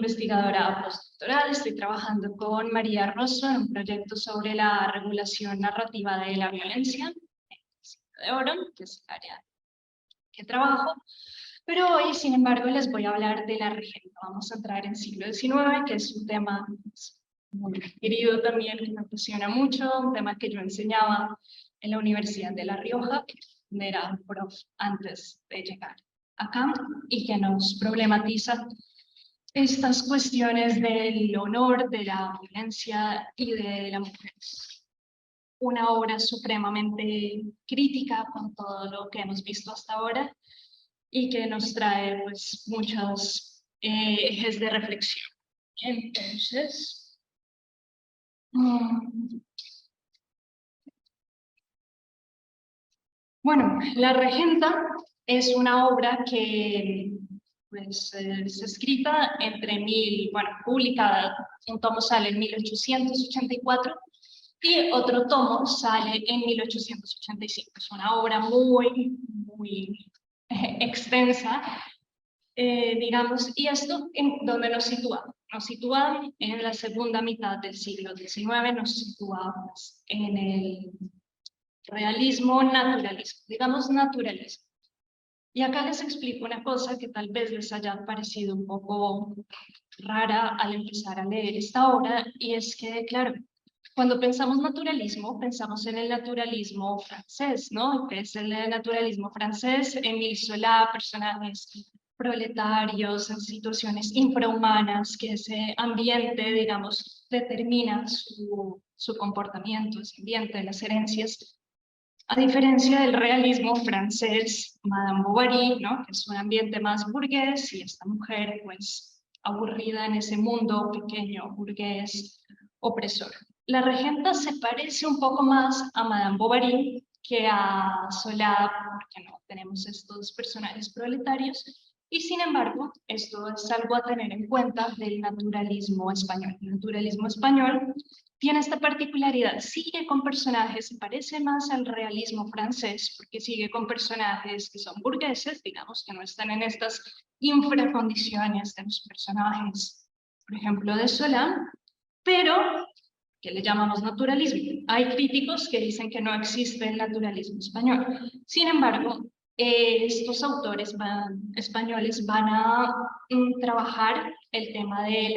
investigadora postdoctoral, estoy trabajando con María Rosso en un proyecto sobre la regulación narrativa de la violencia, en el siglo de oro, que es el área que trabajo. Pero hoy, sin embargo, les voy a hablar de la regenta. Vamos a entrar en siglo XIX, que es un tema muy querido también, que me apasiona mucho, un tema que yo enseñaba en la Universidad de La Rioja, donde era prof antes de llegar acá, y que nos problematiza estas cuestiones del honor, de la violencia y de la mujer. Una obra supremamente crítica con todo lo que hemos visto hasta ahora y que nos trae pues, muchos ejes de reflexión. Entonces, bueno, La Regenta es una obra que pues, es escrita publicada, un tomo sale en 1884 y otro tomo sale en 1885. Es una obra muy extensa, digamos, y esto en donde nos sitúa. Nos sitúa en la segunda mitad del siglo XIX, nos sitúa pues, en el realismo, naturalismo, digamos naturalismo. Y acá les explico una cosa que tal vez les haya parecido un poco rara al empezar a leer esta obra, y es que, claro, cuando pensamos naturalismo, pensamos en el naturalismo francés, ¿no? Que es el naturalismo francés, Émile Zola, personajes proletarios en situaciones infrahumanas, que ese ambiente, digamos, determina su comportamiento, ese ambiente, las herencias. A diferencia del realismo francés, Madame Bovary, ¿no? Que es un ambiente más burgués, y esta mujer, pues, aburrida en ese mundo pequeño, burgués, opresor. La regenta se parece un poco más a Madame Bovary que a Zola, porque no tenemos estos personajes proletarios, y sin embargo, esto es algo a tener en cuenta del naturalismo español. El naturalismo español tiene esta particularidad, sigue con personajes, se parece más al realismo francés, porque sigue con personajes que son burgueses, digamos, que no están en estas infracondiciones de los personajes, por ejemplo, de Zola, pero que le llamamos naturalismo. Hay críticos que dicen que no existe el naturalismo español. Sin embargo, estos autores españoles van a trabajar el tema de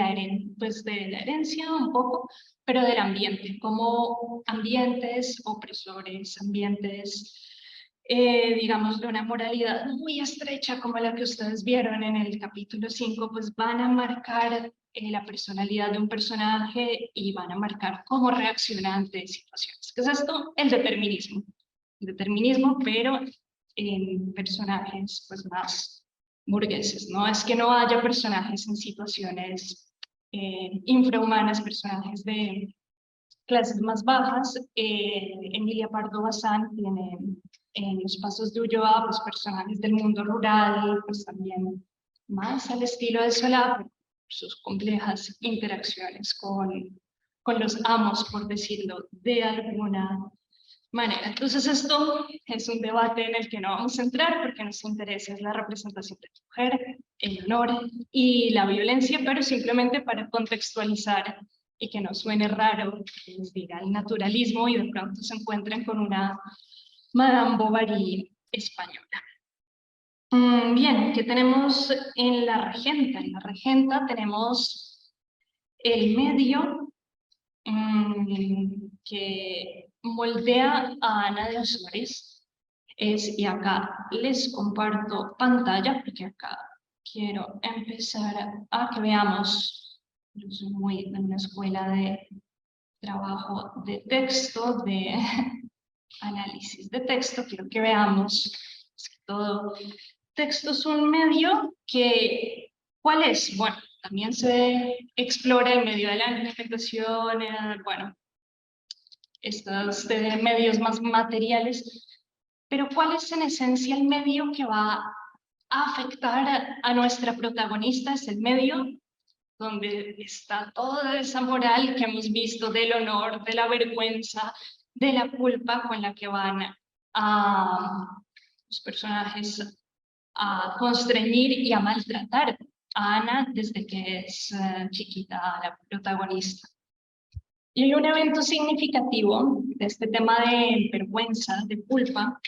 de la herencia un poco, pero del ambiente, como ambientes opresores, ambientes, digamos, de una moralidad muy estrecha como la que ustedes vieron en el capítulo 5, pues van a marcar la personalidad de un personaje y van a marcar cómo reacciona ante situaciones. ¿Qué es esto? El determinismo. El determinismo, pero en personajes pues, más burgueses. No es que no haya personajes en situaciones infrahumanas, personajes de clases más bajas. Emilia Pardo Bazán tiene en Los Pasos de Ulloa pues, personajes del mundo rural, pues también más al estilo de Solá, sus complejas interacciones con los amos, por decirlo de alguna manera. Entonces esto es un debate en el que no vamos a entrar porque nuestro interés es la representación de la mujer, el honor y la violencia, pero simplemente para contextualizar y que no suene raro que les diga el naturalismo y de pronto se encuentren con una Madame Bovary española. Bien, ¿qué tenemos en La Regenta? En La Regenta tenemos el medio que moldea a Ana de Osores. Y acá les comparto pantalla, porque acá quiero empezar a que veamos. Yo soy muy en una escuela de trabajo de texto, de análisis de texto. Quiero que veamos todo. Texto es un medio que, ¿cuál es? Bueno, también se explora el medio de la interpretación, bueno, estos medios más materiales, pero ¿cuál es en esencia el medio que va a afectar a nuestra protagonista? Es el medio donde está toda esa moral que hemos visto del honor, de la vergüenza, de la culpa con la que van a los personajes a constreñir y a maltratar a Ana desde que es chiquita, la protagonista. Y hay un evento significativo de este tema de vergüenza, de culpa.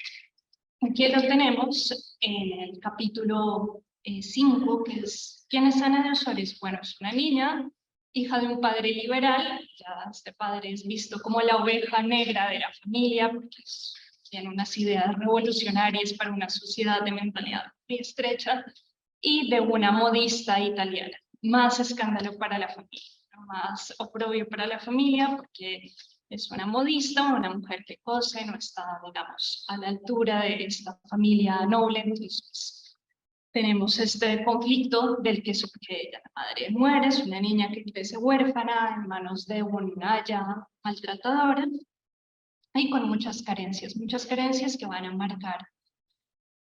Aquí lo tenemos en el capítulo 5, que es ¿quién es Ana de Osores? Bueno, es una niña, hija de un padre liberal. Ya este padre es visto como la oveja negra de la familia, porque tiene unas ideas revolucionarias para una sociedad de mentalidad muy estrecha, y de una modista italiana. Más escándalo para la familia, más oprobio para la familia, porque es una modista, una mujer que cose, no está, digamos, a la altura de esta familia noble. Entonces tenemos este conflicto del que surge ella. La madre muere, es una niña que crece huérfana en manos de una aya maltratadora y con muchas carencias que van a marcar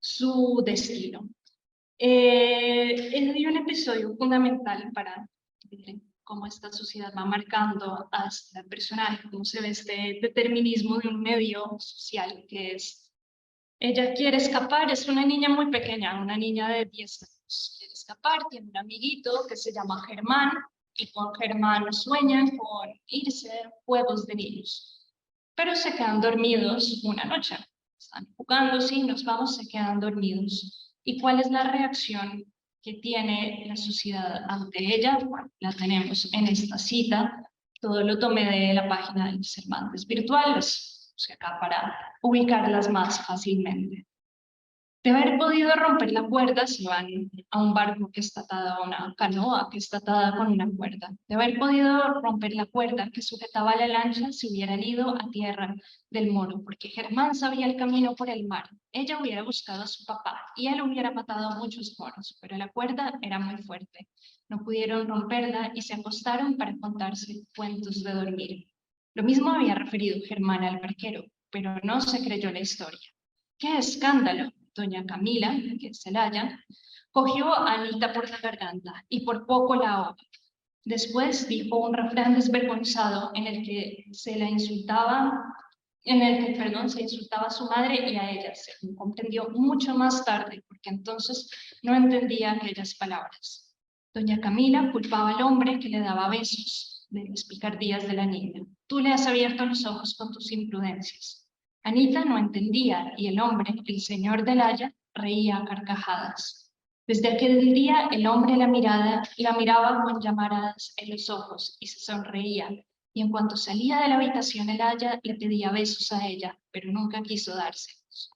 su destino. Hay un episodio fundamental para ver cómo esta sociedad va marcando a este personaje, cómo se ve este determinismo de un medio social, que es, ella quiere escapar, es una niña muy pequeña, una niña de 10 años, quiere escapar, tiene un amiguito que se llama Germán, y con Germán sueñan con irse a juegos de niños, pero se quedan dormidos una noche, están jugando, sí, nos vamos, se quedan dormidos. ¿Y cuál es la reacción que tiene la sociedad ante ella? Bueno, la tenemos en esta cita. Todo lo tomé de la página de Cervantes Virtuales, o sea, acá para ubicarlas más fácilmente. De haber podido romper la cuerda, se van a un barco que está atado a una canoa que está atada con una cuerda. De haber podido romper la cuerda que sujetaba la lancha, se hubieran ido a tierra del moro, porque Germán sabía el camino por el mar. Ella hubiera buscado a su papá y él hubiera matado a muchos moros, pero la cuerda era muy fuerte. No pudieron romperla y se acostaron para contarse cuentos de dormir. Lo mismo había referido Germán al barquero, pero no se creyó la historia. ¡Qué escándalo! Doña Camila, que es Celaya, cogió a Anita por la garganta y por poco la ahoga. Después dijo un refrán desvergonzado en el que se insultaba a su madre y a ella. Se comprendió mucho más tarde, porque entonces no entendía aquellas palabras. Doña Camila culpaba al hombre que le daba besos de las picardías de la niña. Tú le has abierto los ojos con tus imprudencias. Anita no entendía y el hombre, el señor del Haya, reía a carcajadas. Desde aquel día el hombre la miraba con llamaradas en los ojos y se sonreía, y en cuanto salía de la habitación el Haya le pedía besos a ella, pero nunca quiso dárselos.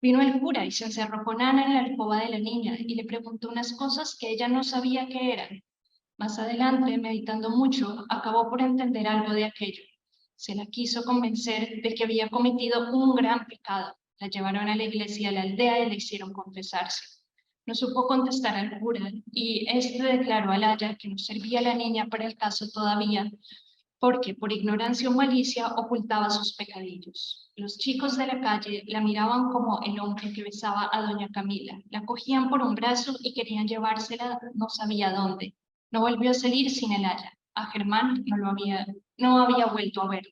Vino el cura y se encerró con Ana en la alcoba de la niña y le preguntó unas cosas que ella no sabía qué eran. Más adelante, meditando mucho, acabó por entender algo de aquello. Se la quiso convencer de que había cometido un gran pecado. La llevaron a la iglesia de la aldea y le hicieron confesarse. No supo contestar al cura y este declaró al aya que no servía a la niña para el caso todavía, porque por ignorancia o malicia ocultaba sus pecadillos. Los chicos de la calle la miraban como el hombre que besaba a doña Camila. La cogían por un brazo y querían llevársela no sabía dónde. No volvió a salir sin el aya. A Germán no había vuelto a verle.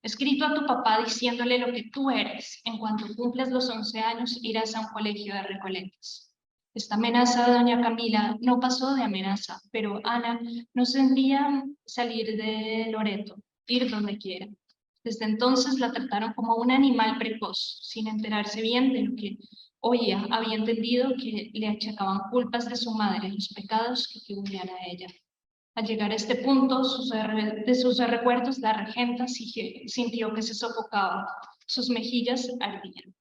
Escrito a tu papá diciéndole lo que tú eres. En cuanto cumplas los 11 años, irás a un colegio de recoletos. Esta amenaza de doña Camila no pasó de amenaza, pero Ana no sentía salir de Loreto, ir donde quiera. Desde entonces la trataron como un animal precoz, sin enterarse bien de lo que oía. Había entendido que le achacaban culpas de su madre, los pecados que atribuían a ella. Al llegar a este punto de sus recuerdos, la regenta sintió que se sofocaba. Sus mejillas ardían.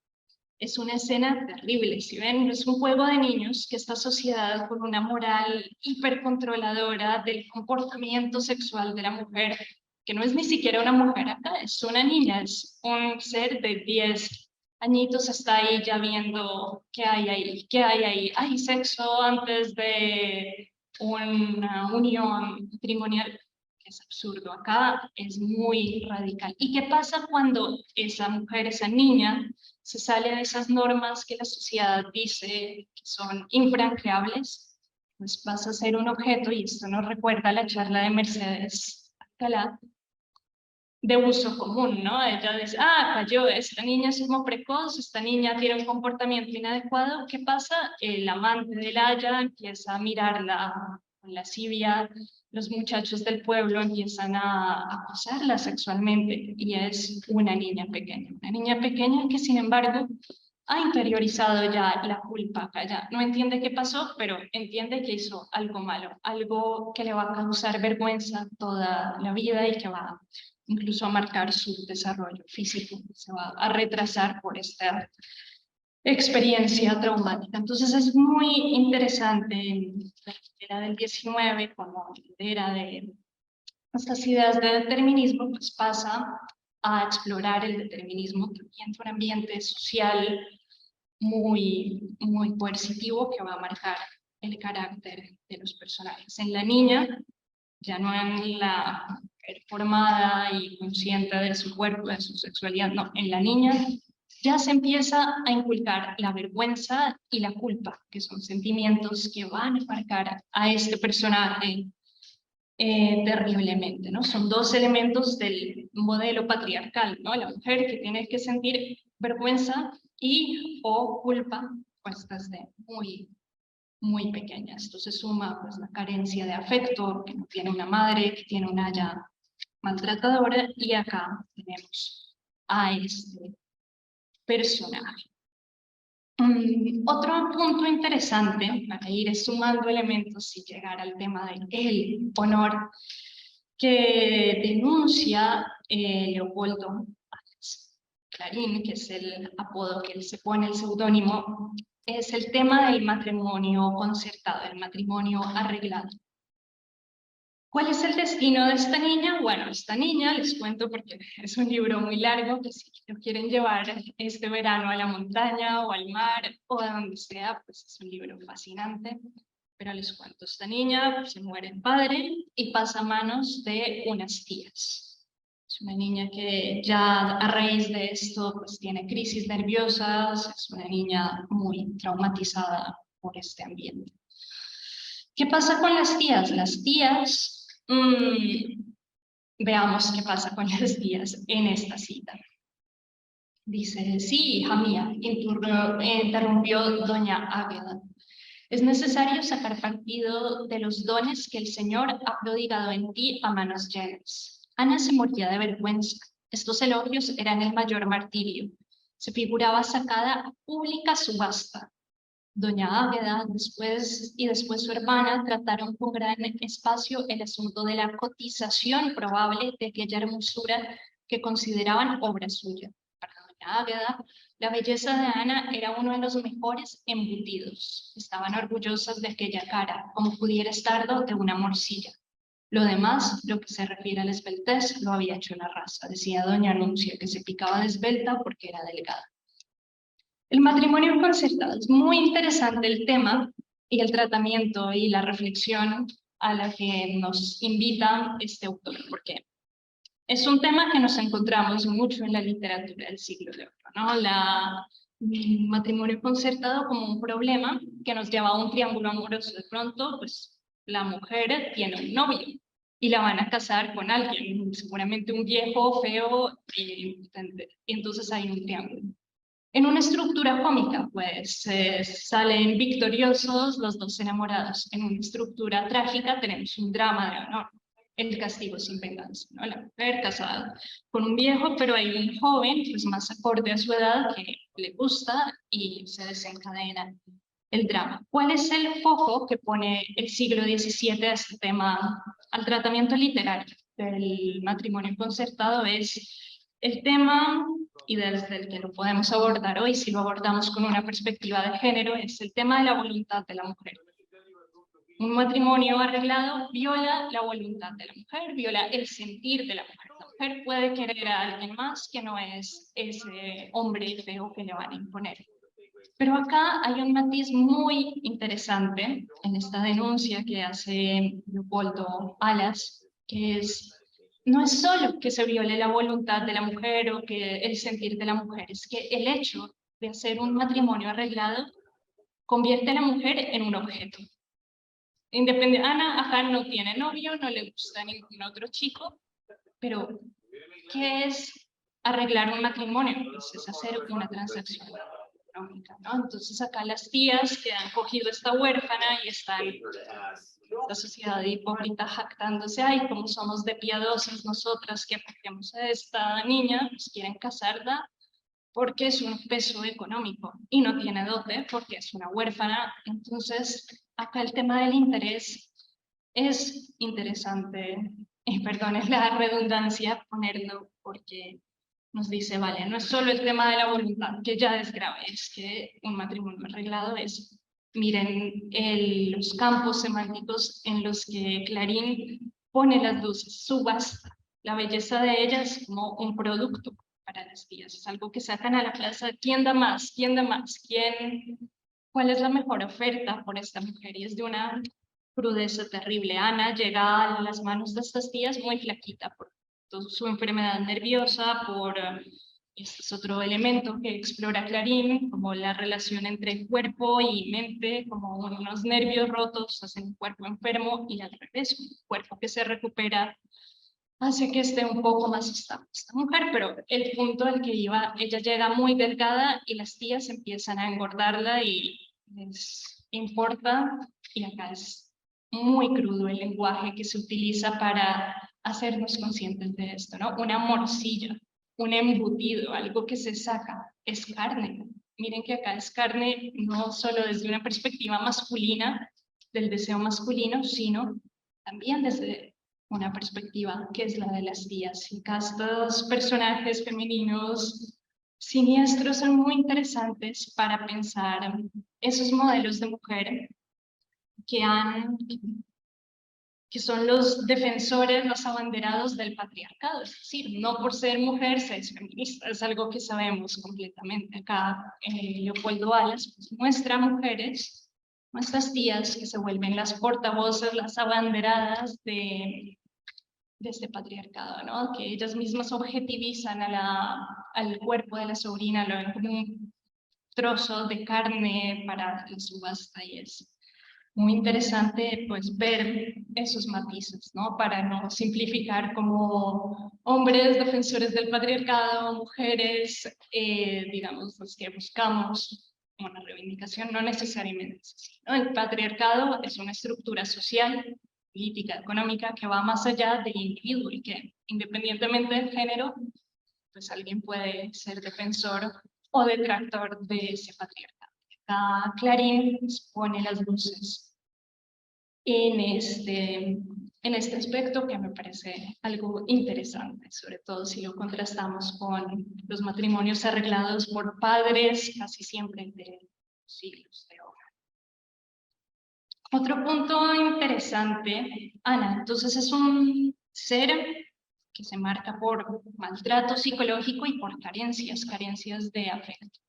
Es una escena terrible, si ven, es un juego de niños que está asociada con una moral hipercontroladora del comportamiento sexual de la mujer, que no es ni siquiera una mujer acá, es una niña, es un ser de 10 añitos, está ahí ya viendo qué hay ahí, hay sexo antes de una unión matrimonial, que es absurdo, acá es muy radical. ¿Y qué pasa cuando esa mujer, esa niña, se sale de esas normas que la sociedad dice que son infranqueables? Pues vas a ser un objeto, y esto nos recuerda a la charla de Mercedes Alcalá, de uso común, ¿no? Ella dice, ah, cayó, esta niña es como precoz, esta niña tiene un comportamiento inadecuado, ¿qué pasa? El amante de Aya empieza a mirarla con lascivia, los muchachos del pueblo empiezan a acosarla sexualmente, y es una niña pequeña que sin embargo ha interiorizado ya la culpa, ya no entiende qué pasó, pero entiende que hizo algo malo, algo que le va a causar vergüenza toda la vida y que va incluso a marcar su desarrollo físico, se va a retrasar por esta experiencia traumática. Entonces es muy interesante en la era del 19, como era de estas ideas de determinismo, pues pasa a explorar el determinismo también de un ambiente social muy coercitivo que va a marcar el carácter de los personajes. En la niña, ya no en la mujer formada y consciente de su cuerpo, de su sexualidad, no, en la niña ya se empieza a inculcar la vergüenza y la culpa, que son sentimientos que van a marcar a este personaje terriblemente, ¿no? Son dos elementos del modelo patriarcal, ¿no? La mujer que tiene que sentir vergüenza y o culpa, pues desde muy pequeñas. Esto se suma pues la carencia de afecto, que no tiene una madre, que tiene una haya maltratadora, y acá tenemos a este personaje. Otro punto interesante para ir sumando elementos y llegar al tema del honor que denuncia Leopoldo Clarín, que es el apodo que él se pone, el seudónimo, es el tema del matrimonio concertado, el matrimonio arreglado. ¿Cuál es el destino de esta niña? Bueno, esta niña, les cuento porque es un libro muy largo, que si lo quieren llevar este verano a la montaña o al mar o a donde sea, pues es un libro fascinante. Pero les cuento, esta niña se muere el padre y pasa a manos de unas tías. Es una niña que ya a raíz de esto pues tiene crisis nerviosas, es una niña muy traumatizada por este ambiente. ¿Qué pasa con las tías? Las tías, veamos qué pasa con las tías en esta cita. Dice, sí, hija mía, interrumpió doña Águeda. Es necesario sacar partido de los dones que el Señor ha prodigado en ti a manos llenas. Ana se moría de vergüenza. Estos elogios eran el mayor martirio. Se figuraba sacada a pública subasta. Doña Águeda después su hermana trataron con gran espacio el asunto de la cotización probable de aquella hermosura que consideraban obra suya. Para doña Águeda, la belleza de Ana era uno de los mejores embutidos. Estaban orgullosas de aquella cara, como pudiera estarlo de una morcilla. Lo demás, lo que se refiere a la esbeltez, lo había hecho la raza, decía doña Anuncia, que se picaba de esbelta porque era delgada. El matrimonio concertado. Es muy interesante el tema y el tratamiento y la reflexión a la que nos invita este autor, porque es un tema que nos encontramos mucho en la literatura del siglo de oro, ¿no? Matrimonio concertado como un problema que nos lleva a un triángulo amoroso. De pronto, pues la mujer tiene un novio y la van a casar con alguien, seguramente un viejo, feo, y entonces hay un triángulo. En una estructura cómica, pues salen victoriosos los dos enamorados. En una estructura trágica tenemos un drama de honor, el castigo sin venganza, ¿no? La mujer casada con un viejo, pero hay un joven, pues más acorde a su edad, que le gusta y se desencadena el drama. ¿Cuál es el foco que pone el siglo XVII a este tema, al tratamiento literario del matrimonio concertado? Es el tema, y desde el que lo podemos abordar hoy, si lo abordamos con una perspectiva de género, es el tema de la voluntad de la mujer. Un matrimonio arreglado viola la voluntad de la mujer, viola el sentir de la mujer. La mujer puede querer a alguien más que no es ese hombre feo que le van a imponer. Pero acá hay un matiz muy interesante en esta denuncia que hace Leopoldo Alas, que no es solo que se viole la voluntad de la mujer o que el sentir de la mujer, es que el hecho de hacer un matrimonio arreglado convierte a la mujer en un objeto. Ana acá no tiene novio, no le gusta ningún otro chico, pero ¿qué es arreglar un matrimonio? Pues es hacer una transacción económica, ¿no? Entonces acá las tías que han cogido esta huérfana y están la sociedad hipócrita jactándose, ay, como somos de piadosas nosotras que acogemos a esta niña, pues quieren casarla porque es un peso económico y no tiene dote porque es una huérfana. Entonces acá el tema del interés es interesante, y perdonen la redundancia ponerlo, porque nos dice, vale, no es solo el tema de la voluntad, que ya es grave, es que un matrimonio arreglado es, miren los campos semánticos en los que Clarín pone las luces, subasta, la belleza de ellas como un producto para las tías, es algo que sacan a la plaza, ¿quién da más? ¿Quién da más? ¿Cuál es la mejor oferta por esta mujer? Y es de una crudeza terrible. Ana llega a las manos de estas tías muy flaquita por su enfermedad nerviosa, este es otro elemento que explora Clarín, como la relación entre cuerpo y mente, como unos nervios rotos hacen un cuerpo enfermo y al revés, un cuerpo que se recupera hace que esté un poco más estable esta mujer, pero el punto al que iba, ella llega muy delgada y las tías empiezan a engordarla y les importa, y acá es muy crudo el lenguaje que se utiliza para hacernos conscientes de esto, ¿no? Una morcilla, un embutido, algo que se saca, es carne. Miren que acá es carne no solo desde una perspectiva masculina, del deseo masculino, sino también desde una perspectiva que es la de las tías. Y estos personajes femeninos siniestros son muy interesantes para pensar esos modelos de mujer que son los defensores, los abanderados del patriarcado. Es decir, no por ser mujer se es feminista, es algo que sabemos completamente. Acá Leopoldo Alas pues, muestra mujeres, nuestras tías, que se vuelven las portavoces, las abanderadas de este patriarcado, ¿no? Que ellas mismas objetivizan al cuerpo de la sobrina, lo ven como un trozo de carne para la subasta, y es muy interesante pues ver esos matices, ¿no? Para no simplificar como hombres defensores del patriarcado, mujeres, digamos, los que buscamos una reivindicación, no necesariamente es así, ¿no? El patriarcado es una estructura social, política, económica, que va más allá del individuo y que independientemente del género, pues alguien puede ser defensor o detractor de ese patriarcado. Acá Clarín pone las luces en este aspecto que me parece algo interesante, sobre todo si lo contrastamos con los matrimonios arreglados por padres casi siempre de siglos de obra. Otro punto interesante, Ana, entonces es un ser que se marca por maltrato psicológico y por carencias de afecto.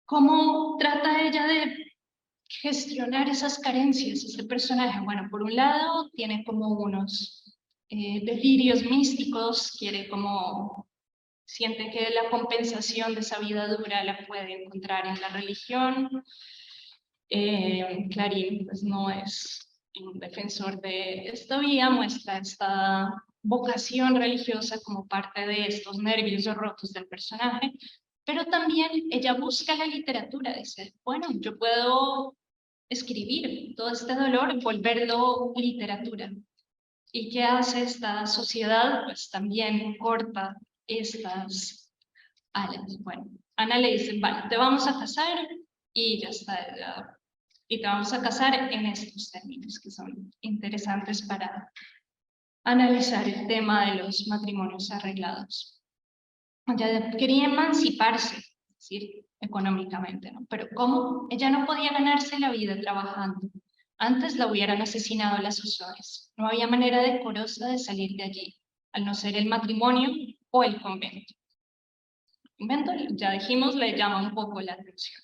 ¿Cómo trata ella de gestionar esas carencias este personaje? Bueno, por un lado tiene como unos delirios místicos, siente que la compensación de esa vida dura la puede encontrar en la religión. Clarín pues no es un defensor de esta vía, muestra esta vocación religiosa como parte de estos nervios rotos del personaje, pero también ella busca la literatura, dice, bueno, yo puedo escribir todo este dolor, volverlo literatura. ¿Y qué hace esta sociedad? Pues también corta estas alas. Bueno, Ana le dice, vale, te vamos a casar y ya está, y te vamos a casar en estos términos que son interesantes para analizar el tema de los matrimonios arreglados. Ella quería emanciparse, es decir, económicamente, ¿no? Pero ¿cómo? Ella no podía ganarse la vida trabajando. Antes la hubieran asesinado las Usores. No había manera decorosa de salir de allí, al no ser el matrimonio o el convento. El convento, ya dijimos, le llama un poco la atención.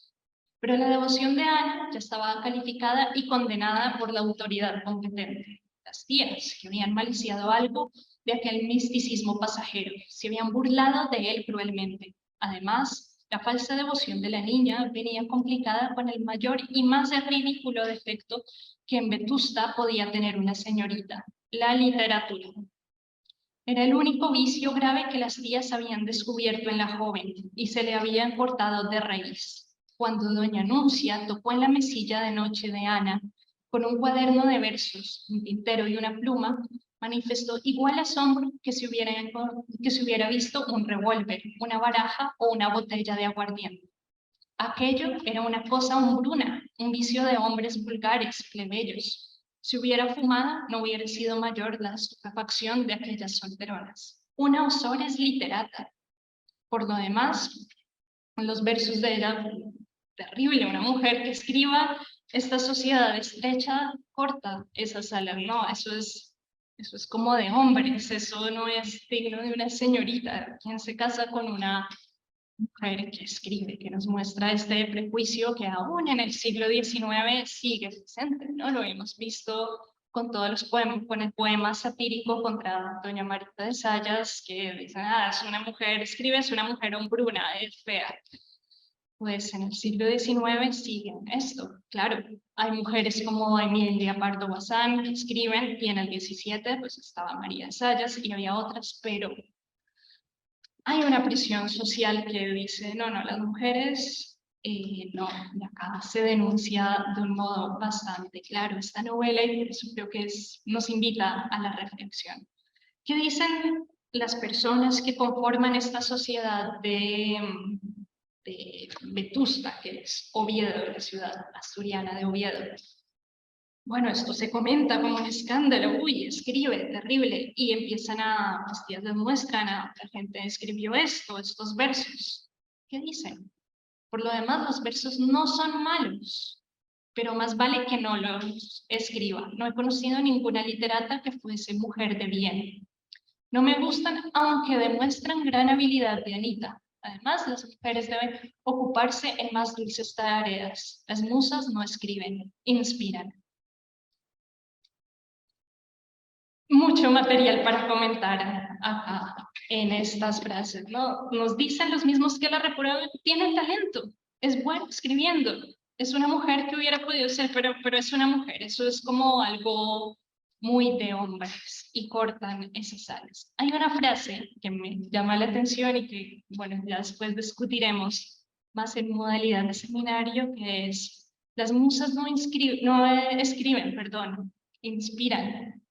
Pero la devoción de Ana ya estaba calificada y condenada por la autoridad competente. Las tías, que habían maliciado algo de aquel misticismo pasajero, se habían burlado de él cruelmente. Además, la falsa devoción de la niña venía complicada con el mayor y más ridículo defecto que en Vetusta podía tener una señorita, la literatura. Era el único vicio grave que las tías habían descubierto en la joven y se le habían cortado de raíz. Cuando doña Anuncia tocó en la mesilla de noche de Ana, con un cuaderno de versos, un tintero y una pluma, manifestó igual asombro que si hubiera visto un revólver, una baraja o una botella de aguardiente. Aquello era una cosa hombruna, un vicio de hombres vulgares, plebeyos. Si hubiera fumado, no hubiera sido mayor la estupefacción de aquellas solteronas. Una Osora es literata. Por lo demás, los versos de ella, terrible, una mujer que escriba esta sociedad estrecha, corta esas alas, no, eso es como de hombres, eso no es digno de una señorita. ¿Quién se casa con una mujer que escribe, que nos muestra este prejuicio que aún en el siglo XIX sigue presente, ¿no? Lo hemos visto con todos los poemas, con el poema satírico contra doña Marita de Sayas, que dicen, es una mujer, escribe, es una mujer hombruna, es fea. Pues en el siglo XIX siguen esto, claro. Hay mujeres como Emilia Pardo Bazán que escriben, y en el XVII pues estaba María de Sayas y había otras, pero hay una presión social que dice, no, las mujeres, no, y acá se denuncia de un modo bastante claro esta novela y por eso creo que nos invita a la reflexión. ¿Qué dicen las personas que conforman esta sociedad de Vetusta, que es Oviedo, la ciudad asturiana de Oviedo? Bueno, esto se comenta como un escándalo, uy, escribe, terrible, y empiezan las tías les muestran la gente escribió estos versos. ¿Qué dicen? Por lo demás, los versos no son malos, pero más vale que no los escriba. No he conocido ninguna literata que fuese mujer de bien. No me gustan, aunque demuestran gran habilidad de Anita. Además, las mujeres deben ocuparse en más dulces tareas. Las musas no escriben, inspiran. Mucho material para comentar acá en estas frases, ¿no? Nos dicen los mismos que la reprueban, tiene talento, es bueno escribiendo, es una mujer que hubiera podido ser, pero es una mujer, eso es como algo muy de hombres y cortan esas alas. Hay una frase que me llama la atención y que, bueno, ya después discutiremos más en modalidad de seminario, que es, las musas no escriben, perdón, inspiran.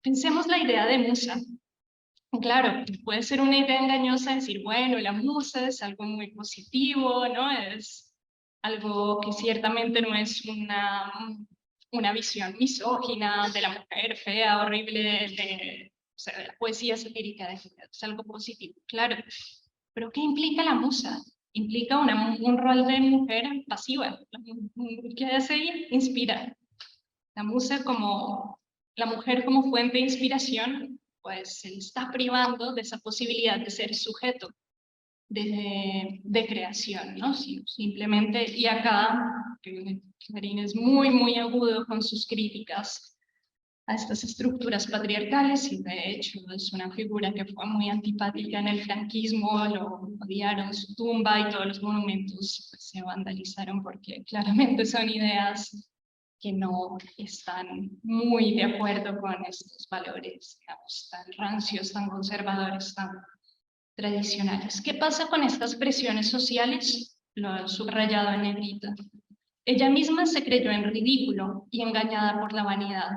Pensemos la idea de musa. Claro, puede ser una idea engañosa decir, bueno, la musa es algo muy positivo, ¿no? Es algo que ciertamente no es una visión misógina de la mujer fea, horrible, o sea, de la poesía satírica de género. Es algo positivo, claro. Pero ¿qué implica la musa? Implica un rol de mujer pasiva. ¿Qué hace ella? Inspira. La musa como la mujer como fuente de inspiración, pues se le está privando de esa posibilidad de ser sujeto de creación, ¿no? Simplemente, y acá Clarín es muy agudo con sus críticas a estas estructuras patriarcales y de hecho es una figura que fue muy antipática en el franquismo, lo odiaron su tumba y todos los monumentos pues, se vandalizaron porque claramente son ideas que no están muy de acuerdo con estos valores, digamos, tan rancios, tan conservadores, tan tradicionales. ¿Qué pasa con estas presiones sociales? Lo he subrayado en negrita. Ella misma se creyó en ridículo y engañada por la vanidad.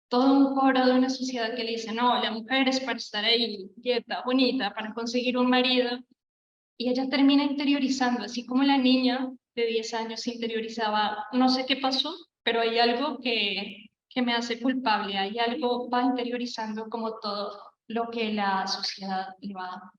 Todo un coro de una sociedad que le dice, no, la mujer es para estar ahí, quieta, bonita, para conseguir un marido. Y ella termina interiorizando, así como la niña de 10 años interiorizaba, no sé qué pasó, pero hay algo que me hace culpable, hay algo, va interiorizando como todo lo que la sociedad le va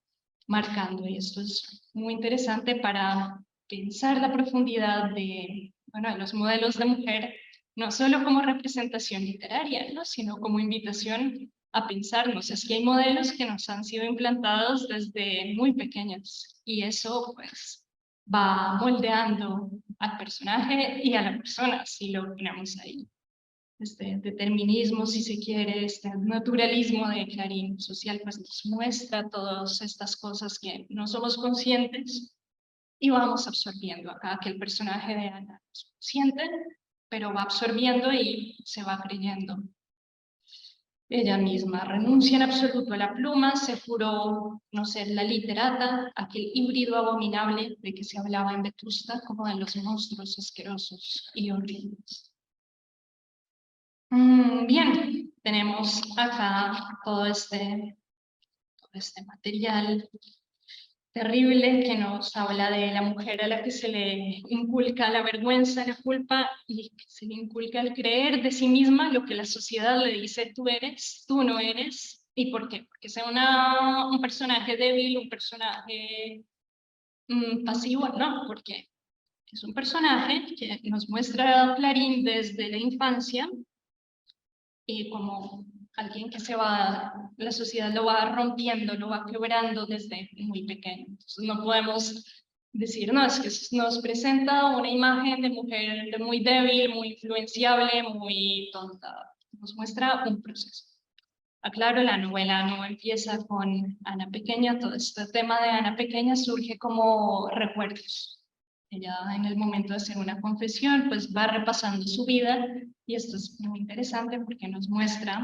marcando. Y esto es muy interesante para pensar la profundidad de, bueno, de los modelos de mujer, no solo como representación literaria, ¿no? Sino como invitación a pensarnos. Es que hay modelos que nos han sido implantados desde muy pequeños y eso pues va moldeando al personaje y a la persona si lo ponemos ahí. Este determinismo, si se quiere, este naturalismo de Clarín social, pues nos muestra todas estas cosas que no somos conscientes y vamos absorbiendo acá, que el personaje de Ana es consciente, pero va absorbiendo y se va creyendo. Ella misma renuncia en absoluto a la pluma, se juró no ser la literata, aquel híbrido abominable de que se hablaba en Vetusta como de los monstruos asquerosos y horribles. Bien, tenemos acá todo este material terrible que nos habla de la mujer a la que se le inculca la vergüenza, la culpa y que se le inculca el creer de sí misma lo que la sociedad le dice tú eres, tú no eres. ¿Y por qué? Porque sea un personaje débil, un personaje pasivo, no, porque es un personaje que nos muestra Clarín desde la infancia y como alguien que la sociedad lo va rompiendo, lo va quebrando desde muy pequeño. Entonces no podemos decir, no, es que nos presenta una imagen de mujer muy débil, muy influenciable, muy tonta. Nos muestra un proceso. Aclaro, la novela no empieza con Ana Pequeña, todo este tema de Ana Pequeña surge como recuerdos. Ella en el momento de hacer una confesión, pues va repasando su vida y esto es muy interesante porque nos muestra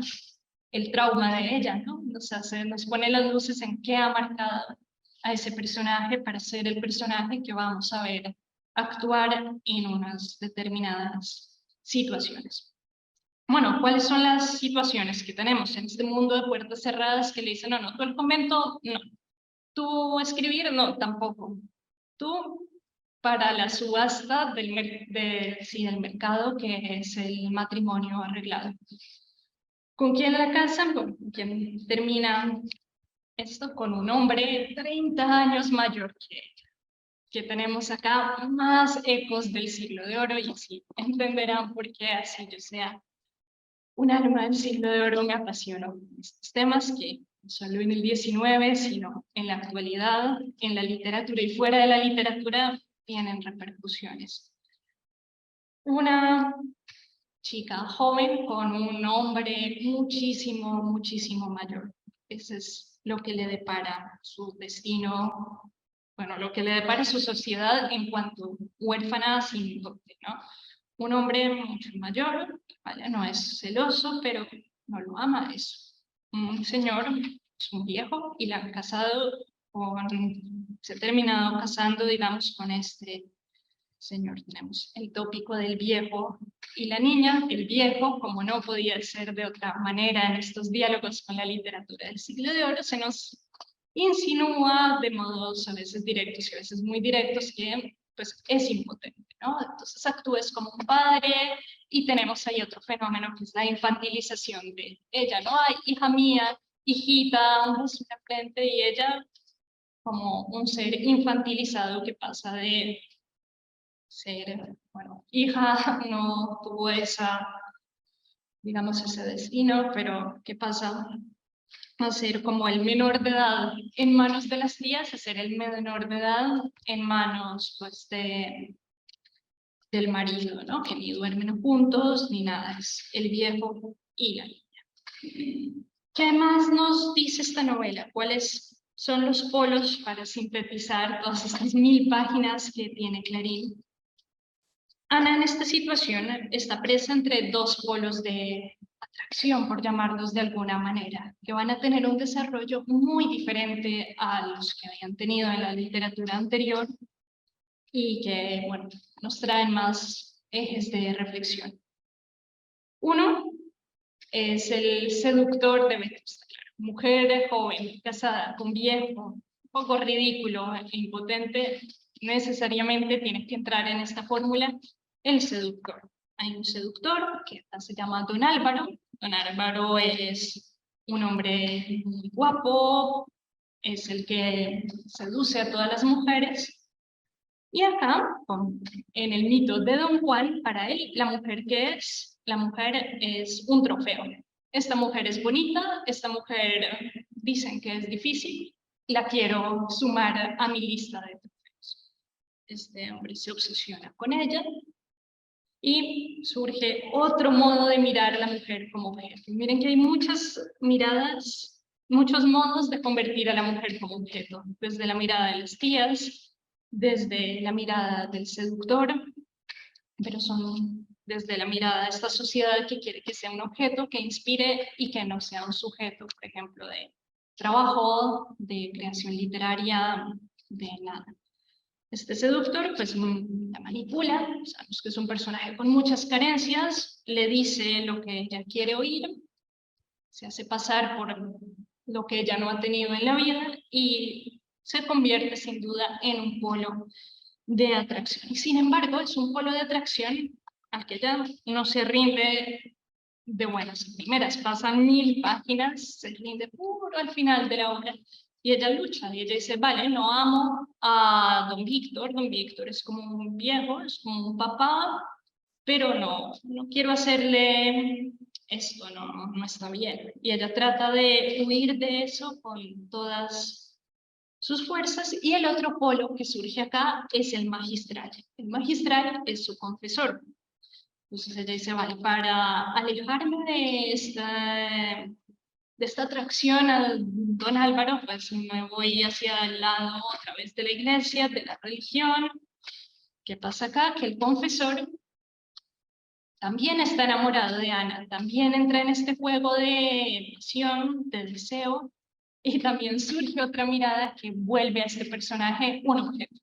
el trauma de ella, ¿no? Nos pone las luces en qué ha marcado a ese personaje para ser el personaje que vamos a ver actuar en unas determinadas situaciones. Bueno, ¿cuáles son las situaciones que tenemos en este mundo de puertas cerradas que le dicen, no, no, tú el convento, no, tú escribir, no, tampoco, tú para la subasta del mercado, que es el matrimonio arreglado? ¿Con quién la casan? Con quien termina esto con un hombre 30 años mayor que tenemos acá más ecos del siglo de oro y así entenderán por qué así yo sea un alma del siglo de oro me apasionó. Estos temas que no solo en el 19, sino en la actualidad, en la literatura y fuera de la literatura, tienen repercusiones. Una chica joven con un hombre muchísimo, muchísimo mayor. Ese es lo que le depara su destino, bueno, lo que le depara su sociedad en cuanto huérfana sin dote, ¿no? Un hombre mucho mayor, ¿vale? No es celoso, pero no lo ama, es un señor, es un viejo, y la han casado se ha terminado casando, digamos, con este señor. Tenemos el tópico del viejo y la niña, el viejo, como no podía ser de otra manera en estos diálogos con la literatura del siglo de oro, se nos insinúa de modos a veces directos y a veces muy directos que pues es impotente, ¿no? Entonces actúes como un padre y tenemos ahí otro fenómeno que es la infantilización de ella, ¿no? Ay, hija mía, hijita, un beso en la frente, y ella como un ser infantilizado que pasa de ser, bueno, hija, no tuvo digamos, ese destino, pero ¿qué pasa? A ser como el menor de edad en manos de las tías, a ser el menor de edad en manos, pues, del marido, ¿no? Que ni duermen juntos, ni nada, es el viejo y la niña. ¿Qué más nos dice esta novela? ¿Cuáles son los polos para sintetizar todas estas 1000 páginas que tiene Clarín? Ana en esta situación está presa entre dos polos de atracción, por llamarlos de alguna manera, que van a tener un desarrollo muy diferente a los que habían tenido en la literatura anterior y que, bueno, nos traen más ejes de reflexión. Uno es el seductor de Vetusta, mujer joven, casada con viejo, un poco ridículo e impotente, necesariamente tiene que entrar en esta fórmula el seductor. Hay un seductor que se llama Don Álvaro. Don Álvaro es un hombre muy guapo, es el que seduce a todas las mujeres. Y acá, en el mito de Don Juan, para él, la mujer es un trofeo. Esta mujer es bonita, esta mujer dicen que es difícil, la quiero sumar a mi lista de trofeos. Este hombre se obsesiona con ella y surge otro modo de mirar a la mujer como objeto. Miren que hay muchas miradas, muchos modos de convertir a la mujer como objeto, desde la mirada de las tías, desde la mirada del seductor, pero son desde la mirada de esta sociedad que quiere que sea un objeto que inspire y que no sea un sujeto, por ejemplo, de trabajo, de creación literaria, de nada. Este seductor pues la manipula, sabemos que es un personaje con muchas carencias, le dice lo que ella quiere oír, se hace pasar por lo que ella no ha tenido en la vida y se convierte sin duda en un polo de atracción. Y sin embargo es un polo de atracción al que ella no se rinde de buenas a primeras. Pasan 1000 páginas, se rinde puro al final de la obra. Y ella lucha, y ella dice, vale, no amo a don Víctor es como un viejo, es como un papá, pero no quiero hacerle esto, no está bien. Y ella trata de huir de eso con todas sus fuerzas, y el otro polo que surge acá es el magistral. El magistral es su confesor. Entonces ella dice, vale, para alejarme de esta atracción a don Álvaro, pues me voy hacia el lado otra vez de la iglesia, de la religión. ¿Qué pasa acá? Que el confesor también está enamorado de Ana, también entra en este juego de pasión, de deseo, y también surge otra mirada que vuelve a este personaje un objeto.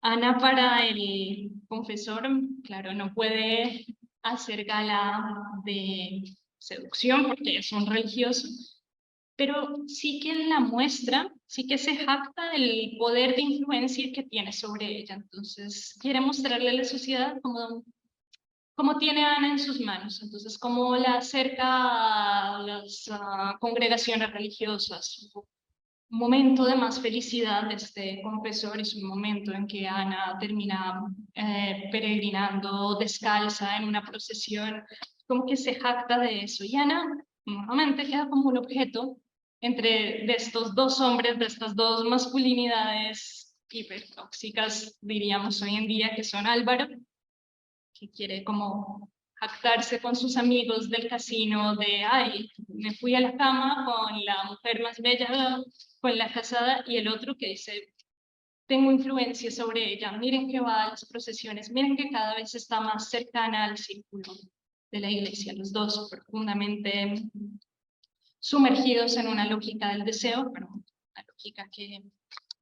Ana, para el confesor, claro, no puede hacer gala de seducción porque es un religioso, pero sí que la muestra, sí que se jacta del poder de influencia que tiene sobre ella. Entonces quiere mostrarle a la sociedad cómo tiene a Ana en sus manos, entonces cómo la acerca a las congregaciones religiosas. Un momento de más felicidad de este confesor es un momento en que Ana termina peregrinando descalza en una procesión, como que se jacta de eso. Y Ana nuevamente queda como un objeto de estos dos hombres, de estas dos masculinidades hipertóxicas, diríamos hoy en día, que son Álvaro, que quiere como jactarse con sus amigos del casino de, ay, me fui a la cama con la mujer más bella, con la casada, y el otro que dice, tengo influencia sobre ella, miren que va a las procesiones, miren que cada vez está más cercana al círculo de la iglesia, los dos profundamente sumergidos en una lógica del deseo, pero una lógica que,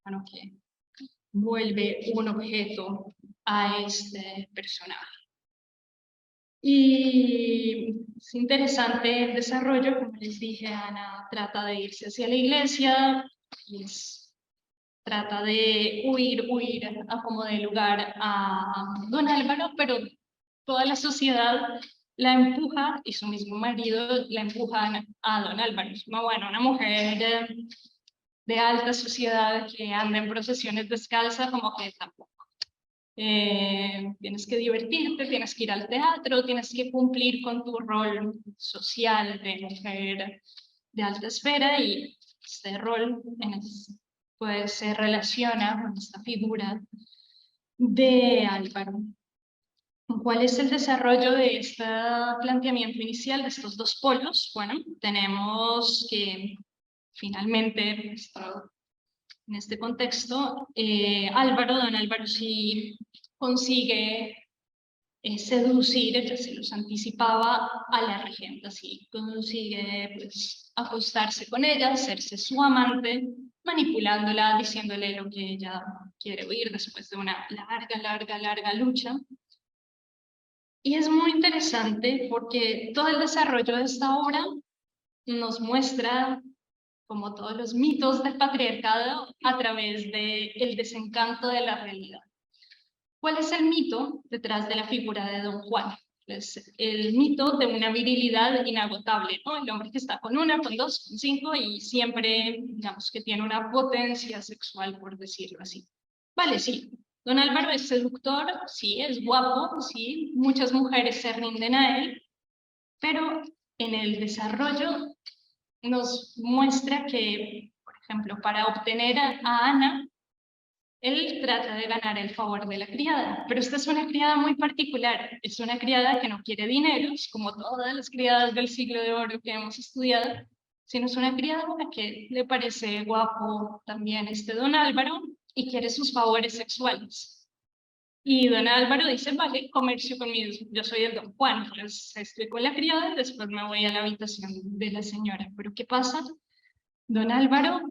bueno, que vuelve un objeto a este personaje. Y es interesante el desarrollo, como les dije, Ana trata de irse hacia la iglesia, y trata de huir a como de lugar a don Álvaro, pero toda la sociedad la empuja, y su mismo marido la empuja a don Álvaro. Es como, bueno, una mujer de alta sociedad que anda en procesiones descalza, como que tampoco. Tienes que divertirte, tienes que ir al teatro, tienes que cumplir con tu rol social de mujer de alta esfera, y este rol pues se relaciona con esta figura de Álvaro. ¿Cuál es el desarrollo de este planteamiento inicial de estos dos polos? Bueno, tenemos que finalmente, en este contexto, don Álvaro sí consigue seducir, ella se los anticipaba a la regenta, sí consigue pues acostarse con ella, hacerse su amante, manipulándola, diciéndole lo que ella quiere oír después de una larga lucha. Y es muy interesante porque todo el desarrollo de esta obra nos muestra como todos los mitos del patriarcado a través del desencanto de la realidad. ¿Cuál es el mito detrás de la figura de Don Juan? Es el mito de una virilidad inagotable, ¿no? El hombre que está con una, con dos, con cinco, y siempre, digamos, que tiene una potencia sexual, por decirlo así. Vale, sí, don Álvaro es seductor, sí, es guapo, sí, muchas mujeres se rinden a él, pero en el desarrollo nos muestra que, por ejemplo, para obtener a Ana, él trata de ganar el favor de la criada, pero esta es una criada muy particular, es una criada que no quiere dineros, como todas las criadas del siglo de oro que hemos estudiado, sino es una criada a la que le parece guapo también este don Álvaro y quiere sus favores sexuales. Y don Álvaro dice, vale, comercio conmigo, yo soy el don Juan, pues estoy con la criada y después me voy a la habitación de la señora. Pero ¿qué pasa? Don Álvaro,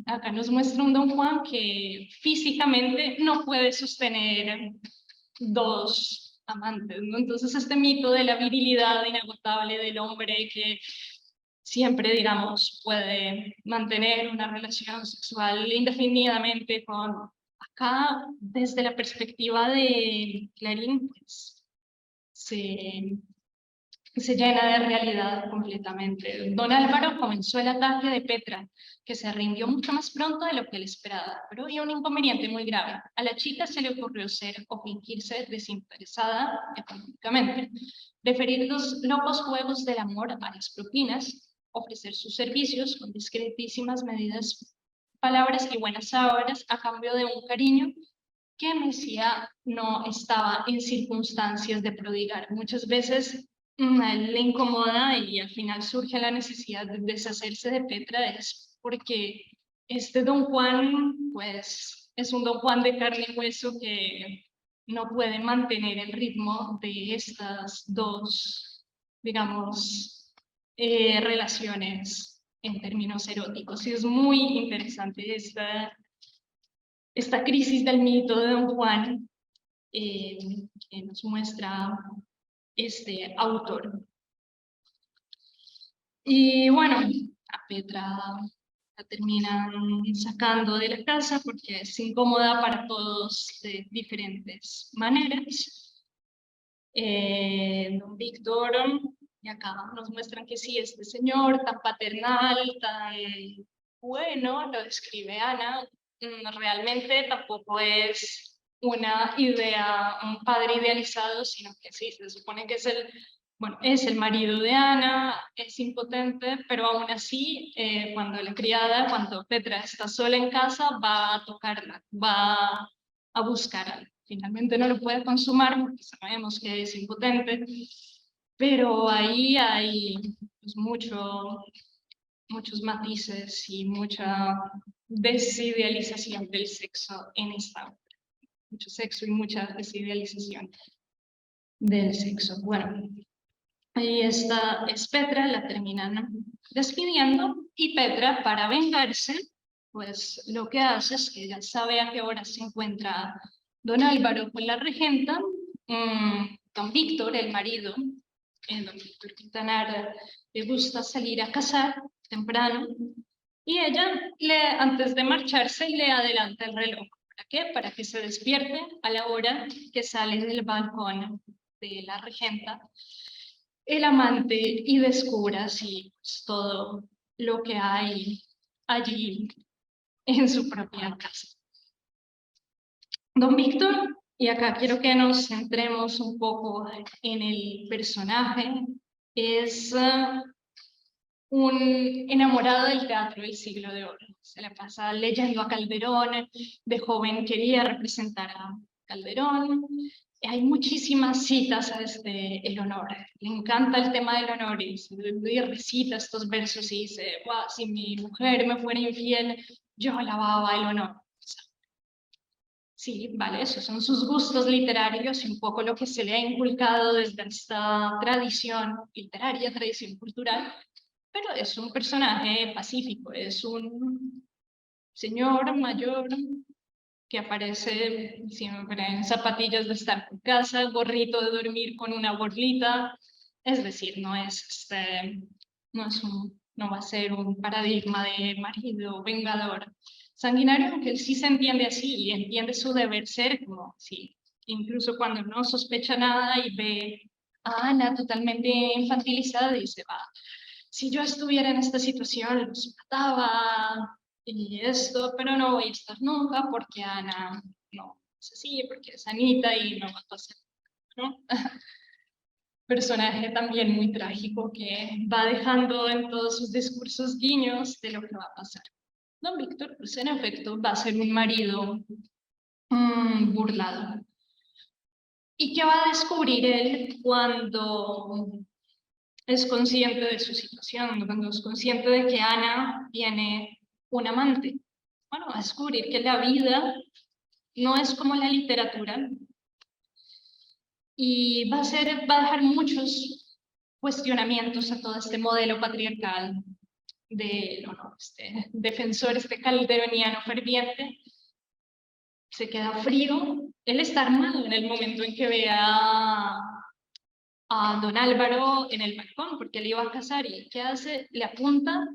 acá nos muestra un don Juan que físicamente no puede sostener dos amantes, ¿no? Entonces este mito de la virilidad inagotable del hombre que siempre, digamos, puede mantener una relación sexual indefinidamente con... Acá, desde la perspectiva de Clarín, pues, se llena de realidad completamente. Don Álvaro comenzó el ataque de Petra, que se rindió mucho más pronto de lo que él esperaba, pero había un inconveniente muy grave. A la chica se le ocurrió ser o fingirse desinteresada económicamente, preferir los locos juegos del amor a las propinas, ofrecer sus servicios con discretísimas medidas, palabras y buenas obras a cambio de un cariño que Mesía no estaba en circunstancias de prodigar. Muchas veces a él le incomoda y al final surge la necesidad de deshacerse de Petra, es porque este don Juan, pues, es un don Juan de carne y hueso que no puede mantener el ritmo de estas dos, digamos, relaciones en términos eróticos. Y es muy interesante esta crisis del mito de don Juan que nos muestra este autor. Y bueno, a Petra la terminan sacando de la casa porque es incómoda para todos de diferentes maneras. Don Víctor, y acá nos muestran que sí, este señor tan paternal, tan bueno, lo describe Ana, realmente tampoco es una idea, un padre idealizado, sino que sí, se supone que es bueno, es el marido de Ana, es impotente, pero aún así, cuando la criada, cuando Petra está sola en casa, va a tocarla, va a buscarla. Finalmente no lo puede consumar porque sabemos que es impotente, pero ahí hay pues, muchos matices y mucha desidealización del sexo en esta obra. Mucho sexo y mucha desidealización del sexo. Bueno, ahí está, es Petra, la terminan despidiendo y Petra, para vengarse, pues lo que hace es que ya sabe a qué hora se encuentra don Álvaro con la regenta, don Víctor, el marido, don Víctor Quintanar, le gusta salir a cazar temprano y ella, antes de marcharse, le adelanta el reloj. ¿Para qué? Para que se despierte a la hora que sale del balcón de la regenta el amante y descubra así pues, todo lo que hay allí en su propia casa. Don Víctor, y acá quiero que nos centremos un poco en el personaje, es un enamorado del teatro del siglo de oro. Se la pasa leyendo a Calderón, de joven quería representar a Calderón. Hay muchísimas citas a el honor. Le encanta el tema del honor y recita estos versos y dice, wow, si mi mujer me fuera infiel, yo lavaba el honor. Sí, vale, esos son sus gustos literarios y un poco lo que se le ha inculcado desde esta tradición literaria, tradición cultural, pero es un personaje pacífico, es un señor mayor que aparece siempre en zapatillas de estar por casa, gorrito de dormir con una borlita, es decir, no va a ser un paradigma de marido vengador sanguinario, aunque él sí se entiende así y entiende su deber ser como si, incluso cuando no sospecha nada y ve a Ana totalmente infantilizada, dice, va, si yo estuviera en esta situación, los mataba y esto, pero no voy a estar nunca porque Ana no es así, porque es Anita y no va a pasar, ¿no? Personaje también muy trágico que va dejando en todos sus discursos guiños de lo que va a pasar. Don Víctor, pues en efecto, va a ser un marido burlado. ¿Y qué va a descubrir él cuando es consciente de su situación, cuando es consciente de que Ana tiene un amante? Bueno, va a descubrir que la vida no es como la literatura, y va a dejar muchos cuestionamientos a todo este modelo patriarcal de este defensor, este calderoniano ferviente. Se queda frío. Él está armado en el momento en que ve a don Álvaro en el balcón, porque él iba a casar, y ¿qué hace? Le apunta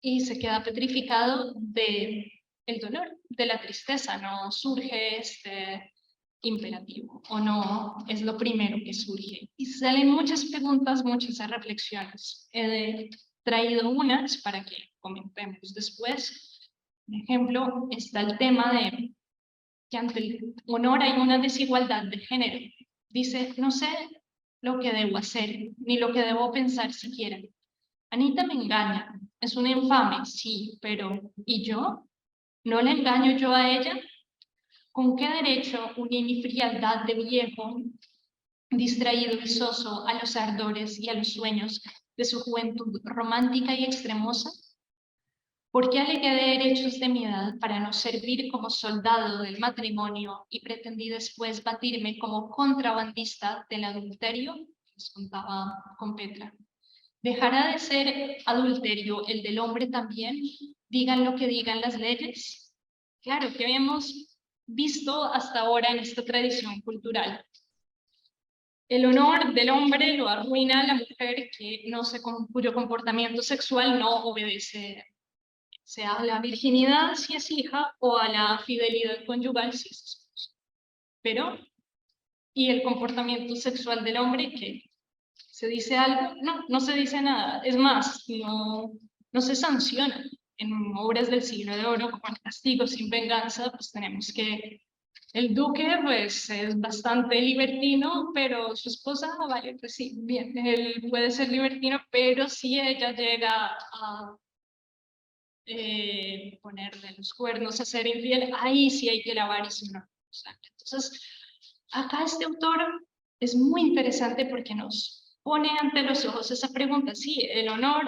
y se queda petrificado de el dolor, de la tristeza. No surge este imperativo, o no es lo primero que surge. Y salen muchas preguntas, muchas reflexiones. He traído unas para que comentemos después. Por ejemplo, está el tema de que ante el honor hay una desigualdad de género. Dice, no sé lo que debo hacer, ni lo que debo pensar siquiera. Anita me engaña, es una infame, sí, pero ¿y yo? ¿No le engaño yo a ella? ¿Con qué derecho unir mi frialdad de viejo, distraído y soso, a los ardores y a los sueños de su juventud romántica y extremosa? ¿Por qué alegué derechos de mi edad para no servir como soldado del matrimonio y pretendí después batirme como contrabandista del adulterio? Les contaba con Petra. ¿Dejará de ser adulterio el del hombre también? Digan lo que digan las leyes. Claro, que habíamos visto hasta ahora en esta tradición cultural. El honor del hombre lo arruina la mujer cuyo comportamiento sexual no obedece, sea a la virginidad si es hija o a la fidelidad conyugal si es esposa. Pero, ¿y el comportamiento sexual del hombre qué? ¿Se dice algo? No, no se dice nada. Es más, no se sanciona. En obras del siglo de oro, como el castigo sin venganza, pues tenemos que el duque pues es bastante libertino, pero su esposa, vale, pues sí, bien, él puede ser libertino, pero si ella llega a ponerle los cuernos, a ser infiel, ahí sí hay que lavar y si no. Entonces, acá este autor es muy interesante porque nos pone ante los ojos esa pregunta, sí, el honor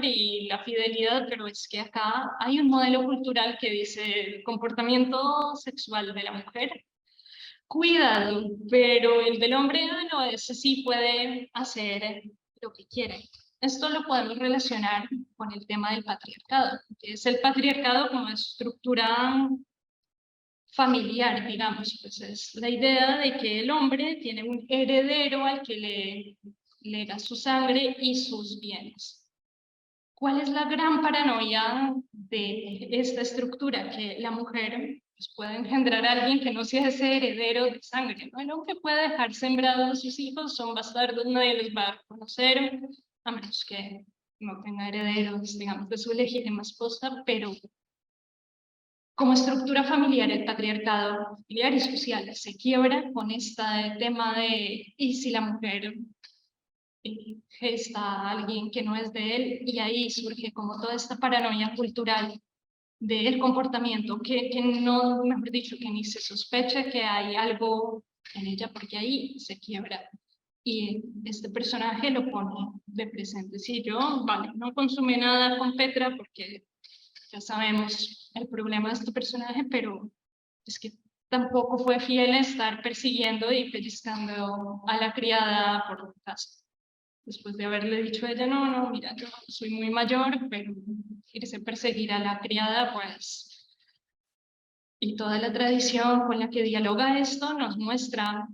y la fidelidad, pero es que acá hay un modelo cultural que dice el comportamiento sexual de la mujer, cuidado, pero el del hombre, no, ese sí puede hacer lo que quiere. Esto lo podemos relacionar con el tema del patriarcado, que es el patriarcado como estructura familiar, digamos, pues es la idea de que el hombre tiene un heredero al que le lega su sangre y sus bienes. ¿Cuál es la gran paranoia de esta estructura? Que la mujer pues, puede engendrar a alguien que no sea ese heredero de sangre, ¿no? El hombre puede dejar sembrados a sus hijos, son bastardos, nadie les va a conocer, a menos que no tenga herederos, digamos, de su legítima esposa, pero como estructura familiar, el patriarcado familiar y social se quiebra con este tema de, ¿y si la mujer gesta a alguien que no es de él? Y ahí surge como toda esta paranoia cultural del comportamiento, que no, mejor dicho, que ni se sospecha que hay algo en ella, porque ahí se quiebra. Y este personaje lo pone de presente. Si yo, vale, no consumí nada con Petra porque ya sabemos el problema de este personaje, pero es que tampoco fue fiel a estar persiguiendo y pellizcando a la criada por casa. Después de haberle dicho a ella, no, mira, yo soy muy mayor, pero irse a perseguir a la criada, pues... Y toda la tradición con la que dialoga esto nos muestra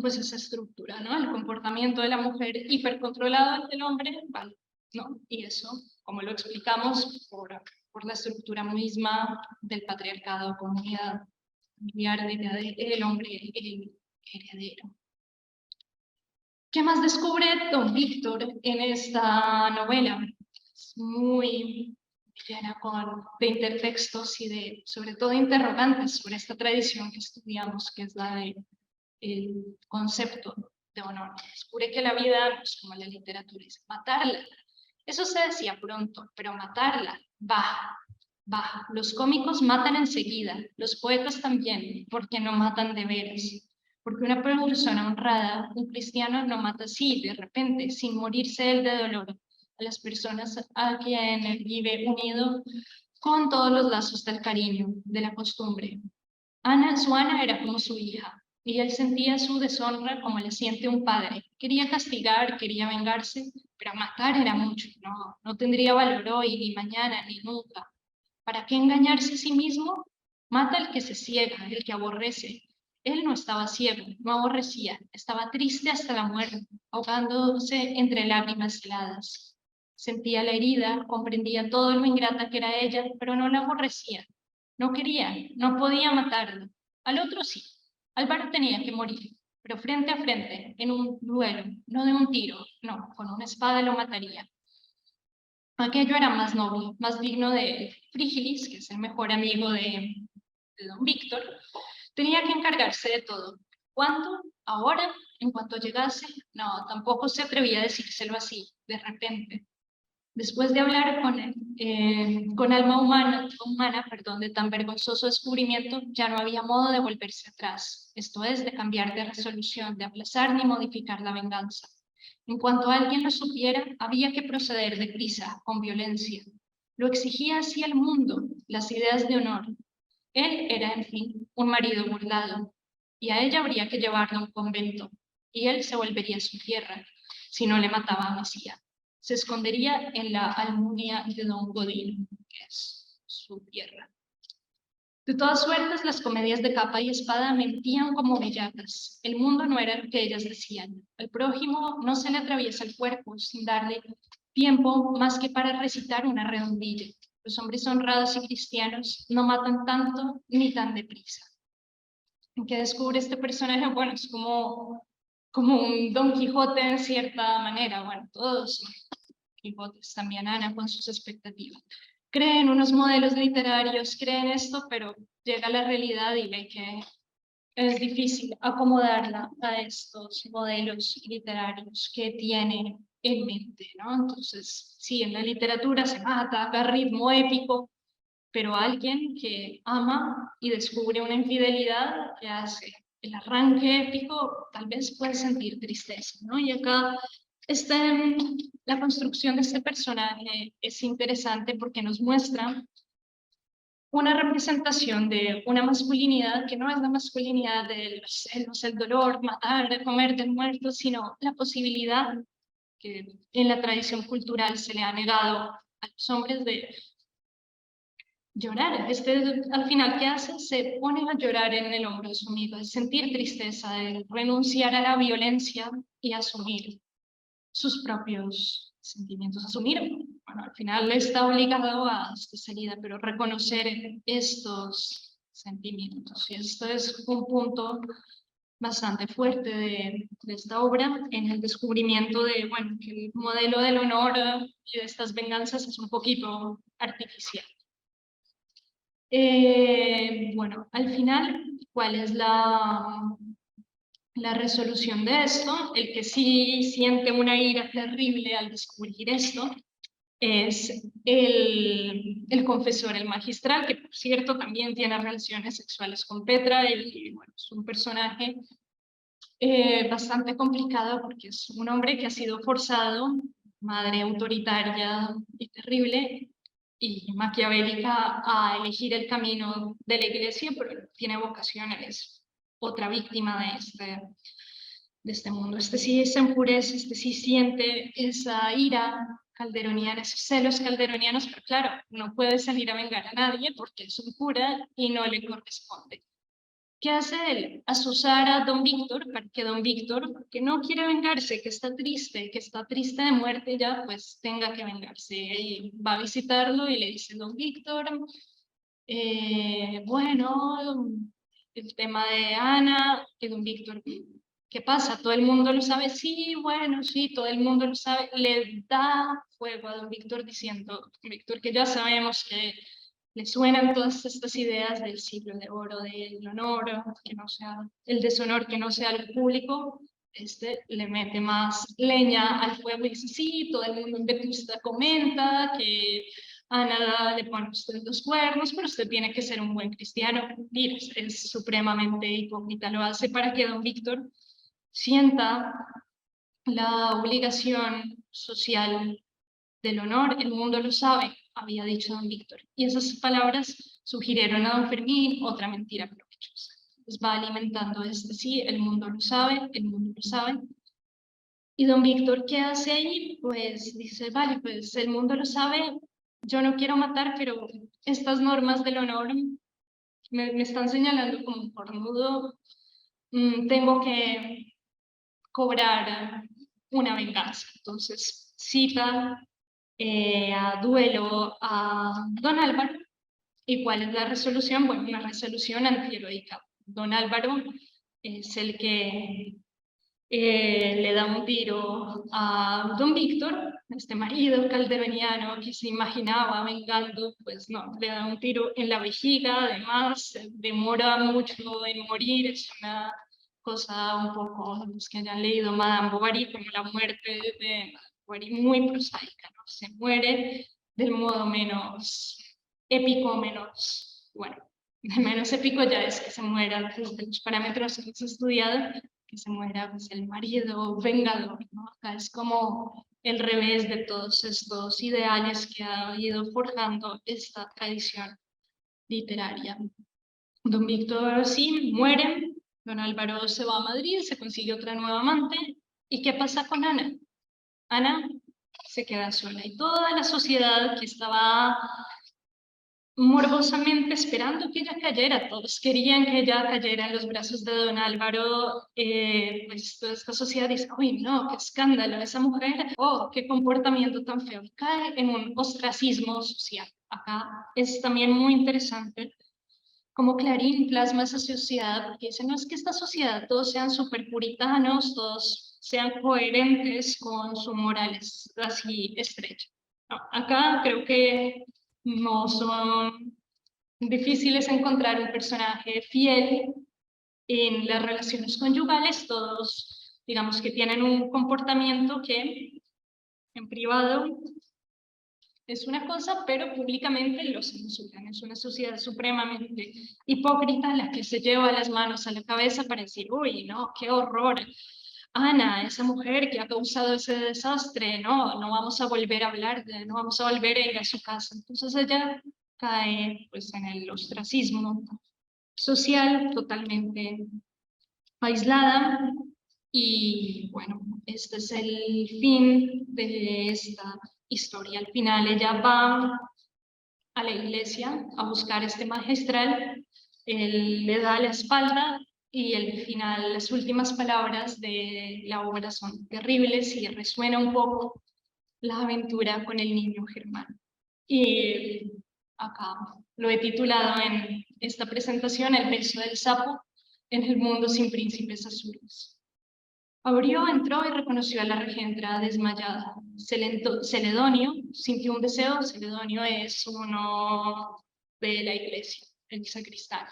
pues esa estructura, ¿no? El comportamiento de la mujer hipercontrolado del hombre, vale, ¿no? Y eso, como lo explicamos, por la estructura misma del patriarcado, comunidad familiar, del hombre, el heredero. ¿Qué más descubre don Víctor en esta novela? Es muy llena de intertextos y sobre todo, interrogantes sobre esta tradición que estudiamos, que es la de el concepto de honor. Descubre que la vida no es como la literatura, es matarla. Eso se decía pronto, pero matarla, baja. Los cómicos matan enseguida, los poetas también, porque no matan de veras. Porque una persona honrada, un cristiano, no mata así, de repente, sin morirse él de dolor, a las personas a quien vive unido con todos los lazos del cariño, de la costumbre. Su Ana era como su hija, y él sentía su deshonra como la siente un padre. Quería castigar, quería vengarse, pero matar era mucho. No tendría valor hoy, ni mañana, ni nunca. ¿Para qué engañarse a sí mismo? Mata al que se ciega, el que aborrece. Él no estaba ciego, no aborrecía, estaba triste hasta la muerte, ahogándose entre lágrimas heladas. Sentía la herida, comprendía todo lo ingrata que era ella, pero no la aborrecía. No quería, no podía matarlo. Al otro sí. Álvaro tenía que morir, pero frente a frente, en un duelo, no de un tiro, no, con una espada lo mataría. Aquello era más noble, más digno de él. Frígilis, que es el mejor amigo de don Víctor, tenía que encargarse de todo. ¿Cuándo? ¿Ahora? ¿En cuanto llegase? No, tampoco se atrevía a decírselo así, de repente. Después de hablar con alma humana, de tan vergonzoso descubrimiento, ya no había modo de volverse atrás, esto es, de cambiar de resolución, de aplazar ni modificar la venganza. En cuanto alguien lo supiera, había que proceder deprisa, con violencia. Lo exigía así el mundo, las ideas de honor. Él era, en fin, un marido burlado, y a ella habría que llevarla a un convento, y él se volvería a su tierra, si no le mataba a Mesía. Se escondería en la Almunia de don Godino, que es su tierra. De todas suertes, las comedias de capa y espada mentían como bellacas. El mundo no era lo que ellas decían. Al prójimo no se le atraviesa el cuerpo sin darle tiempo más que para recitar una redondilla. Los hombres honrados y cristianos no matan tanto ni tan deprisa. ¿En qué descubre este personaje? Bueno, es como un Don Quijote en cierta manera. Bueno, todos son Quijotes, también Ana con sus expectativas. Creen unos modelos literarios, creen esto, pero llega a la realidad y ve que es difícil acomodarla a estos modelos literarios que tiene en mente, ¿no? Entonces, sí, en la literatura se mata a ritmo épico, pero alguien que ama y descubre una infidelidad que hace el arranque épico, tal vez puede sentir tristeza, ¿no? Y acá la construcción de este personaje es interesante porque nos muestra una representación de una masculinidad que no es la masculinidad de los celos, el dolor, matar, comer del muerto, sino la posibilidad que en la tradición cultural se le ha negado a los hombres de llorar. Al final, ¿qué hace? Se pone a llorar en el hombro de su amigo, de sentir tristeza, de renunciar a la violencia y asumir sus propios sentimientos, asumir, bueno, al final está obligado a esta salida, pero reconocer estos sentimientos. Y esto es un punto bastante fuerte de esta obra en el descubrimiento de, bueno, que el modelo del honor y de estas venganzas es un poquito artificial. Bueno, al final, ¿cuál es la resolución de esto? El que sí siente una ira terrible al descubrir esto es el confesor, el magistral, que por cierto también tiene relaciones sexuales con Petra y bueno, es un personaje bastante complicado porque es un hombre que ha sido forzado, madre autoritaria y terrible y maquiavélica a elegir el camino de la iglesia, pero tiene vocación, es otra víctima de este mundo. Este sí se enfurece, este sí siente esa ira calderoniana, esos celos calderonianos, pero claro, no puede salir a vengar a nadie porque es un cura y no le corresponde. ¿Qué hace él? Azuzar a don Víctor para que don Víctor, que no quiere vengarse, que está triste de muerte ya, pues tenga que vengarse. Y va a visitarlo y le dice, don Víctor, bueno, el tema de Ana, que don Víctor, ¿qué pasa? ¿Todo el mundo lo sabe? Sí, bueno, sí, todo el mundo lo sabe. Le da fuego a don Víctor diciendo, Víctor, que ya sabemos que le suenan todas estas ideas del siglo de oro, del honor, que no sea el deshonor, que no sea algo público. Le mete más leña al fuego y dice, sí, todo el mundo en Vetusta comenta que Ana le pone a usted los cuernos, pero usted tiene que ser un buen cristiano. Mira, es supremamente hipócrita, lo hace para que don Víctor sienta la obligación social del honor, el mundo lo sabe, había dicho don Víctor. Y esas palabras sugirieron a don Fermín otra mentira propia. derechos. Pues va alimentando sí, el mundo lo sabe, el mundo lo sabe. Y don Víctor, ¿qué hace ahí? Pues dice, vale, pues el mundo lo sabe, yo no quiero matar, pero estas normas del honor me están señalando como un cornudo, tengo que cobrar una venganza. Entonces cita a duelo a don Álvaro. ¿Y cuál es la resolución? Bueno, una resolución antiheroica. Don Álvaro es el que le da un tiro a don Víctor, este marido calderoniano que se imaginaba vengando, pues no, le da un tiro en la vejiga, además demora mucho en morir, es una cosa un poco, los que hayan leído Madame Bovary, como la muerte de Bovary, muy prosaica, ¿no? Se muere del modo menos épico, menos, bueno, menos épico ya es que se muera desde los parámetros que hemos estudiado, que se muera pues, el marido vengador, ¿no? Acá es como el revés de todos estos ideales que ha ido forjando esta tradición literaria. Don Víctor sí muere, don Álvaro se va a Madrid, se consigue otra nueva amante, ¿y qué pasa con Ana? Ana se queda sola y toda la sociedad que estaba morbosamente esperando que ella cayera, todos querían que ella cayera en los brazos de don Álvaro, pues toda esta sociedad dice, uy no, qué escándalo, esa mujer, oh, qué comportamiento tan feo, cae en un ostracismo social. Acá es también muy interesante como Clarín plasma esa sociedad, porque dice, no es que esta sociedad todos sean súper puritanos, todos sean coherentes con su morales así estrecha. No, acá creo que no son difíciles encontrar un personaje fiel en las relaciones conyugales, todos digamos que tienen un comportamiento que en privado es una cosa, pero públicamente lo censuran. Es una sociedad supremamente hipócrita la que se lleva las manos a la cabeza para decir, uy, no, qué horror. Ana, esa mujer que ha causado ese desastre, no, no vamos a volver a hablar, no vamos a volver a ir a su casa. Entonces ella cae pues en el ostracismo social totalmente aislada y bueno, este es el fin de esta historia. Al final ella va a la iglesia a buscar este magistral, él le da la espalda y el final, las últimas palabras de la obra son terribles y resuena un poco la aventura con el niño Germán. Y acá lo he titulado en esta presentación El beso del sapo en el mundo sin príncipes azules. Abrió, entró y reconoció a la regenta desmayada. Celedonio sintió un deseo. Celedonio es uno de la iglesia, el sacristán.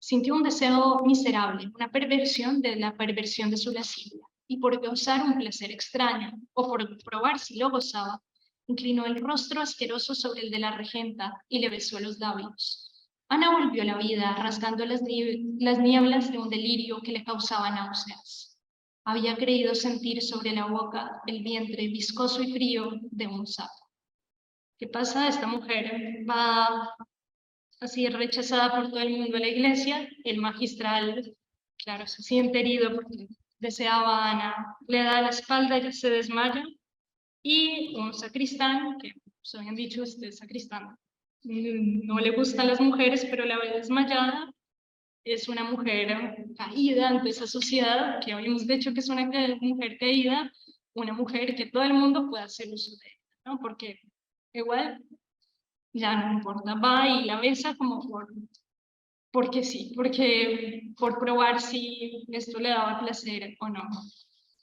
Sintió un deseo miserable, una perversión de la perversión de su lascivia, y por gozar un placer extraño, o por probar si lo gozaba, inclinó el rostro asqueroso sobre el de la regenta y le besó los labios. Ana volvió a la vida, rasgando las nieblas de un delirio que le causaba náuseas. Había creído sentir sobre la boca el vientre viscoso y frío de un sapo. ¿Qué pasa? Esta mujer va así rechazada por todo el mundo de la iglesia. El magistral, claro, se siente herido porque deseaba a Ana, le da la espalda, ella se desmaya. Y un sacristán, que os habían dicho, este sacristán no le gustan las mujeres, pero la ve desmayada. Es una mujer caída ante esa sociedad, que hoy hemos dicho que es una mujer caída, una mujer que todo el mundo puede hacer uso de ella, ¿no? Porque igual ya no importa, va y la besa como porque sí, porque por probar si esto le daba placer o no.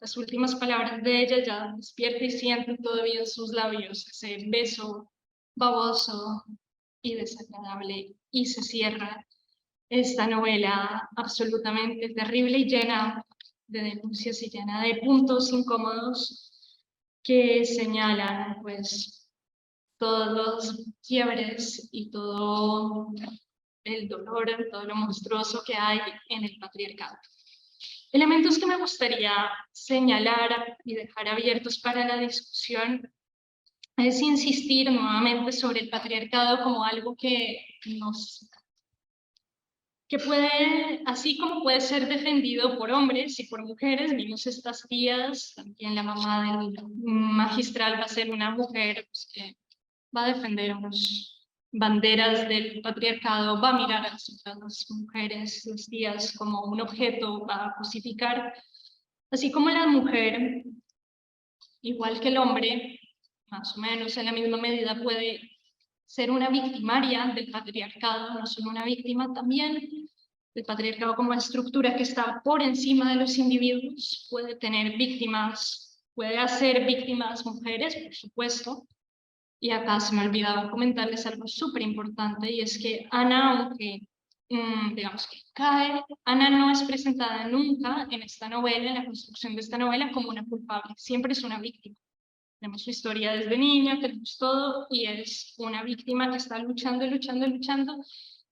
Las últimas palabras de ella ya despierta y siente todavía en sus labios ese beso baboso y desagradable, y se cierra esta novela absolutamente terrible y llena de denuncias y llena de puntos incómodos que señalan pues todos los quiebres y todo el dolor, todo lo monstruoso que hay en el patriarcado. Elementos que me gustaría señalar y dejar abiertos para la discusión es insistir nuevamente sobre el patriarcado como algo que nos que puede, así como puede ser defendido por hombres y por mujeres. Vimos estas tías, también la mamá del magistral va a ser una mujer pues, que va a defender unas banderas del patriarcado, va a mirar a las otras mujeres, las tías, como un objeto, va a cosificar, así como la mujer, igual que el hombre, más o menos en la misma medida puede ser una victimaria del patriarcado, no solo una víctima, también el patriarcado como estructura que está por encima de los individuos, puede tener víctimas, puede hacer víctimas mujeres, por supuesto. Y acá se me olvidaba comentarles algo súper importante, y es que Ana, aunque digamos que cae, Ana no es presentada nunca en esta novela, en la construcción de esta novela, como una culpable, siempre es una víctima. Tenemos su historia desde niña, tenemos todo, y es una víctima que está luchando, luchando, luchando,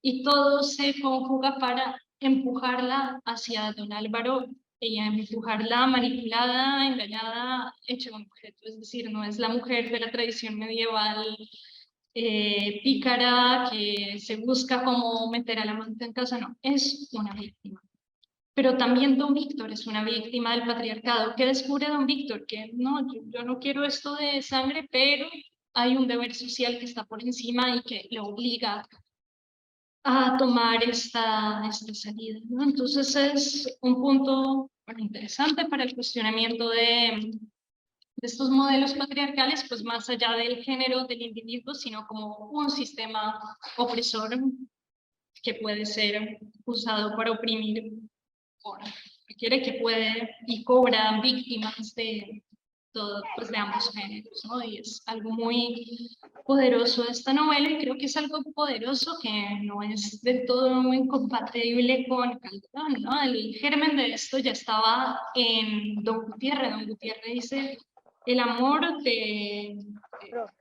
y todo se conjuga para empujarla hacia don Álvaro, y empujarla manipulada, engañada, hecha un objeto. Es decir, no es la mujer de la tradición medieval pícara que se busca como meter al amante en casa, no, es una víctima. Pero también don Víctor es una víctima del patriarcado. ¿Qué descubre don Víctor? Que no, yo no quiero esto de sangre, pero hay un deber social que está por encima y que le obliga a tomar esta salida, ¿no? Entonces es un punto bueno, interesante para el cuestionamiento de estos modelos patriarcales, pues más allá del género del individuo, sino como un sistema opresor que puede ser usado para oprimir por cualquiera, que puede y cobra víctimas de todo, pues de ambos géneros, ¿no? Y es algo muy poderoso de esta novela, y creo que es algo poderoso que no es del todo incompatible con Calderón, ¿no? El germen de esto ya estaba en Don Gutiérrez. Don Gutiérrez dice: el amor te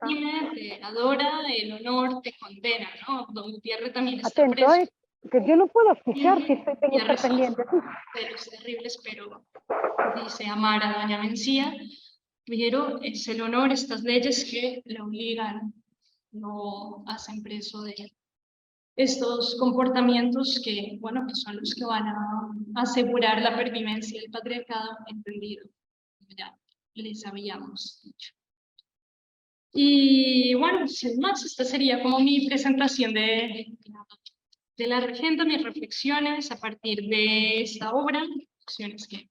oprime, te adora, el honor te condena, ¿no? Don Gutiérrez también está Atento, preso. que yo no puedo escuchar si Y tengo que estar pendiente. celos terribles, pero dice amar a doña Mencía, pero es el honor, estas leyes que le obligan, no hacen preso de estos comportamientos que, bueno, que son los que van a asegurar la pervivencia del patriarcado entendido, ya les habíamos dicho. Y bueno, sin más, esta sería como mi presentación de la regenta, mis reflexiones a partir de esta obra, reflexiones que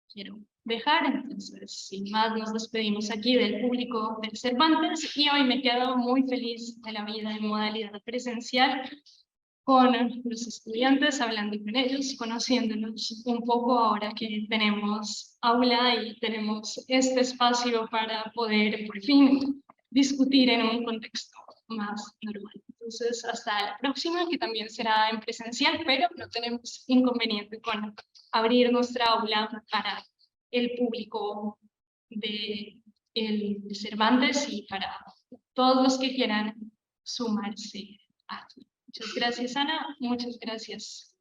quiero dejar. Entonces, sin más, nos despedimos aquí del público del Cervantes, y hoy me quedo muy feliz de la vida en modalidad presencial con los estudiantes, hablando con ellos, conociéndolos un poco ahora que tenemos aula y tenemos este espacio para poder por fin discutir en un contexto más normal. Entonces, hasta la próxima, que también será en presencial, pero no tenemos inconveniente con abrir nuestra aula para el público de el Cervantes y para todos los que quieran sumarse aquí. Muchas gracias, Ana. Muchas gracias.